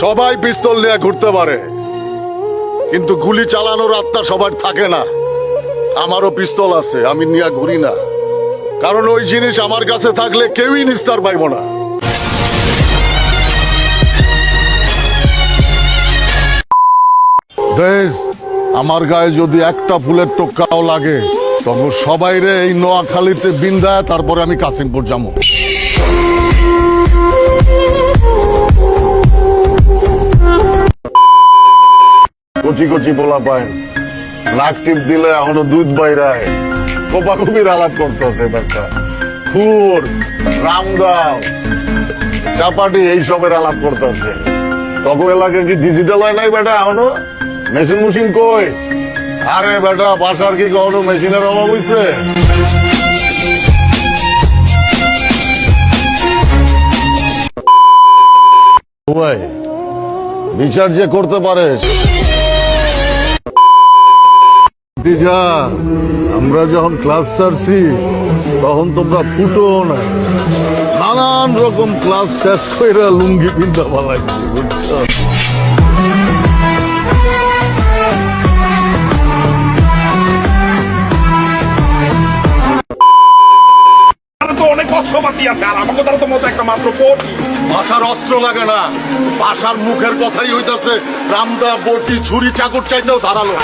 সবাই পিস্তল নিয়ে ঘুরতে পারে, কিন্তু গুলি চালানোর আত্মা সবার থাকে না। আমারও পিস্তল আছে, আমি নিয়ে ঘুরি না, কারণ ওই জিনিস আমার কাছে থাকলে কেউই নিস্তার পাইব না। দেশ, আমার গায়ে যদি একটা ফুলের টোক্কাও লাগে তখন সবাই রে এই নোয়াখালীতে বিন্দায়, তারপরে আমি কাসিমপুর যাবো। কচি কচি পোলা পায়, নাক টিপ দিলে এখনো দুধ বাইরায়, কোপাকুপির আলাপ করতেছে ব্যাপারটা। খুর, রামদাও, চাপাটি এইসবের আলাপ করতেছে। তখন এলাকায় কি ডিজিটাল হয় নাই বেটা এখনো? মেশিন মুশিন কই? আরে বেটা, বাসার কি কখনো মেশিনের অভাব হইছে? বিচার যে করতে পারে। আমরা যখন ক্লাস ছাড়ছি তখন তোমরা ফুটো না, নানান রকম ক্লাস শেষ করে লুঙ্গি পিন্ধা পালাইছি, বুঝছো? ভাষার অস্ত্র লাগে না, ভাষার মুখের কথাই হইতাছে রামদা বটি ছুরি চাকর চাইতেও ধারালো।